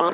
Hey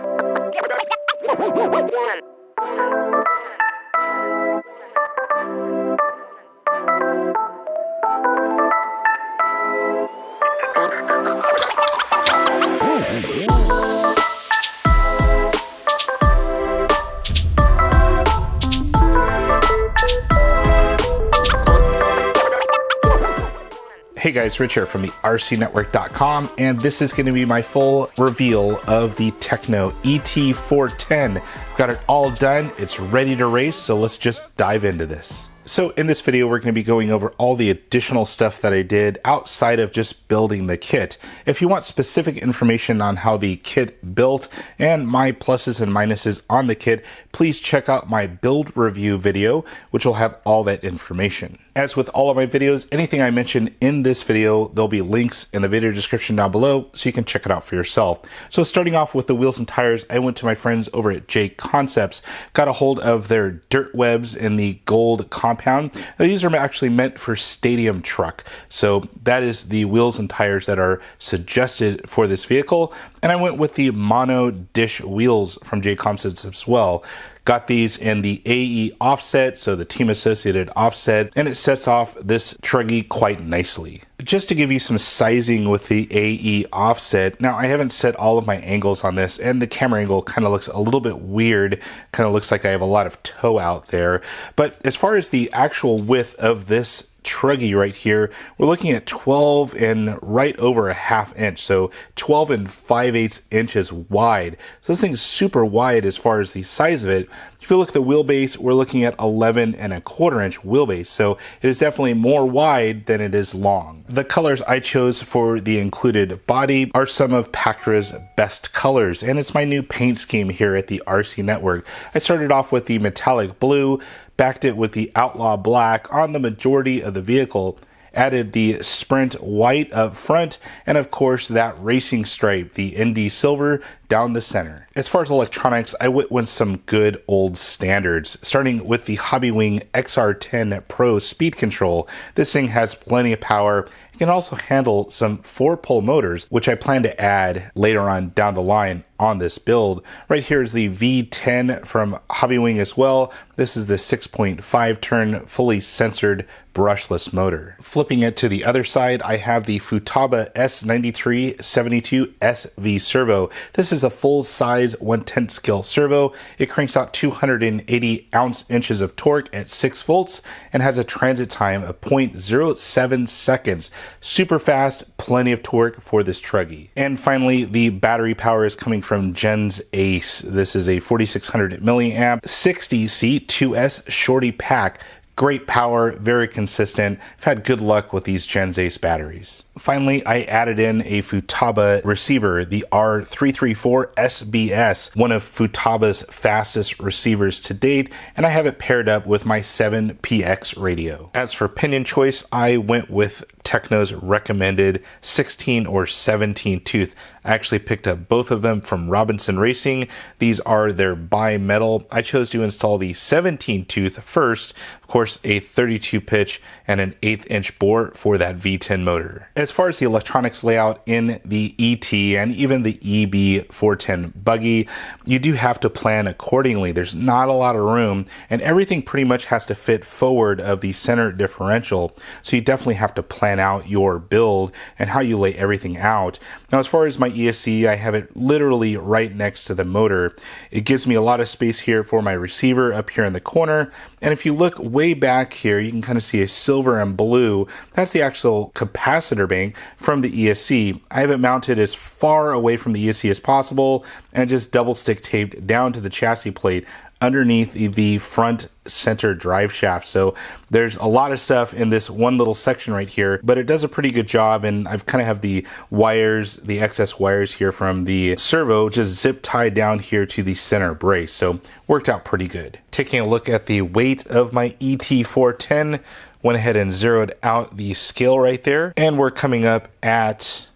guys, Rich here from the RCNetwork.com, and this is going to be my full reveal of the Tekno ET410. I've got it all done, it's ready to race, so let's just dive into this. So in this video, we're going to be going over all the additional stuff that I did outside of just building the kit. If you want specific information on how the kit built and my pluses and minuses on the kit, please check out my build review video, which will have all that information. As with all of my videos, anything I mention in this video, there'll be links in the video description down below so you can check it out for yourself. So starting off with the wheels and tires, I went to my friends over at J Concepts, got a hold of their dirt webs in the gold compound. Now, these are actually meant for stadium truck. So that is the wheels and tires that are suggested for this vehicle. And I went with the mono dish wheels from J Concepts as well. Got these in the AE offset, so the team associated offset, and it sets off this Truggy quite nicely. Just to give you some sizing with the AE offset, now I haven't set all of my angles on this, and the camera angle kind of looks a little bit weird, kind of looks like I have a lot of toe out there, but as far as the actual width of this Truggy right here, we're looking at 12 and right over a ½ inch, so 12 and 5/8 inches wide. So this thing's super wide as far as the size of it. If you look at the wheelbase, we're looking at 11 and ¼ inch wheelbase, so it is definitely more wide than it is long. The colors I chose for the included body are some of Pactra's best colors, and it's my new paint scheme here at the RC Network. I started off with the metallic blue, backed it with the outlaw black on the majority of the vehicle, added the sprint white up front, and of course that racing stripe, the ND silver, down the center. As far as electronics, I went with some good old standards, starting with the Hobbywing XR10 Pro speed control. This thing has plenty of power. It can also handle some 4-pole motors, which I plan to add later on down the line on this build. Right here is the V10 from Hobbywing as well. This is the 6.5 turn fully censored brushless motor. Flipping it to the other side, I have the Futaba S9372 SV servo. This is a full-size 1/10 scale servo. It cranks out 280 ounce-inches of torque at 6 volts and has a transit time of 0.07 seconds. Super fast, plenty of torque for this Truggy. And finally, the battery power is coming from Gen's Ace. This is a 4600 milliamp 60C 2S shorty pack. Great power, very consistent. I've had good luck with these Gen's Ace batteries. Finally, I added in a Futaba receiver, the R334 SBS, one of Futaba's fastest receivers to date, and I have it paired up with my 7PX radio. As for pinion choice, I went with Tekno's recommended 16 or 17 tooth. I actually picked up both of them from Robinson Racing. These are their bi-metal. I chose to install the 17 tooth first, of course a 32 pitch and an 1/8 inch bore for that V10 motor. As far as the electronics layout in the ET and even the EB410 buggy, you do have to plan accordingly. There's not a lot of room, and everything pretty much has to fit forward of the center differential, so you definitely have to plan out your build and how you lay everything out. Now, as far as my ESC, I have it literally right next to the motor. It gives me a lot of space here for my receiver up here in the corner, and if you look way back here, you can kind of see a silver and blue. That's the actual capacitor bank from the ESC. I have it mounted as far away from the ESC as possible and just double stick taped down to the chassis plate underneath the front center drive shaft. So there's a lot of stuff in this one little section right here, but it does a pretty good job, and I've kind of have the wires, the excess wires here from the servo just zip tied down here to the center brace. So worked out pretty good. Taking a look at the weight of my ET410, went ahead and zeroed out the scale right there, and we're coming up at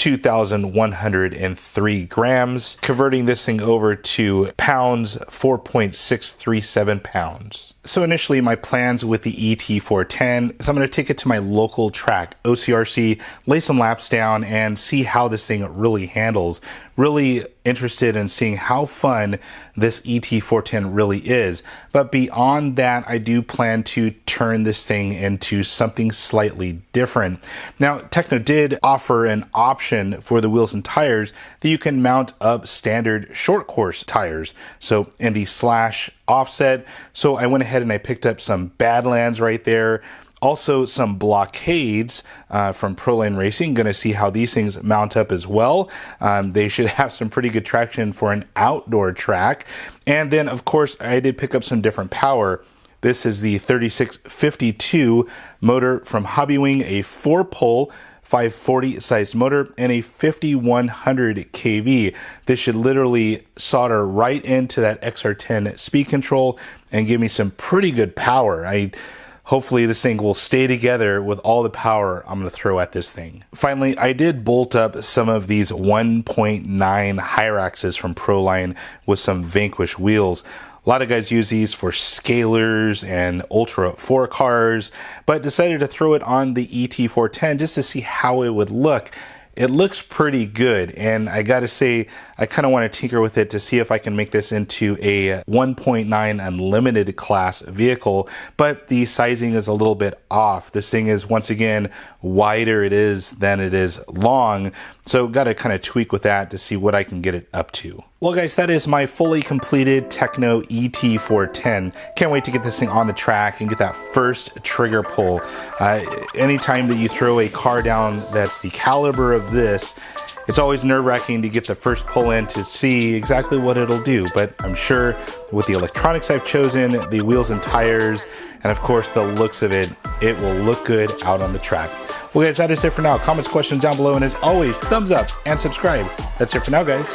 2,103 grams. Converting this thing over to pounds, 4.637 pounds. So initially my plans with the ET410 is I'm going to take it to my local track, OCRC, lay some laps down and see how this thing really handles. Really interested in seeing how fun this ET410 really is. But beyond that, I do plan to turn this thing into something slightly different. Now, Tekno did offer an option for the wheels and tires that you can mount up standard short course tires. So in the slash offset. So I went ahead and I picked up some Badlands right there. Also some Blockades from Proline Racing. Going to see how these things mount up as well. They should have some pretty good traction for an outdoor track. And then of course I did pick up some different power. This is the 3652 motor from Hobbywing, a 4-pole 540 size motor and a 5100 kV. This should literally solder right into that XR10 speed control and give me some pretty good power. Hopefully this thing will stay together with all the power I'm going to throw at this thing. Finally, I did bolt up some of these 1.9 Hyraxes from Proline with some Vanquish wheels. A lot of guys use these for scalers and Ultra 4 cars, but decided to throw it on the ET410 just to see how it would look. It looks pretty good, and I gotta say, I kind of want to tinker with it to see if I can make this into a 1.9 Unlimited class vehicle, but the sizing is a little bit off. This thing is, once again, wider it is than it is long, so gotta kind of tweak with that to see what I can get it up to. Well guys, that is my fully completed Tekno ET410. Can't wait to get this thing on the track and get that first trigger pull. Anytime that you throw a car down that's the caliber of this, it's always nerve-wracking to get the first pull in to see exactly what it'll do. But I'm sure with the electronics I've chosen, the wheels and tires, and of course the looks of it, it will look good out on the track. Well guys, that is it for now. Comments, questions down below, and as always, thumbs up and subscribe. That's it for now, guys.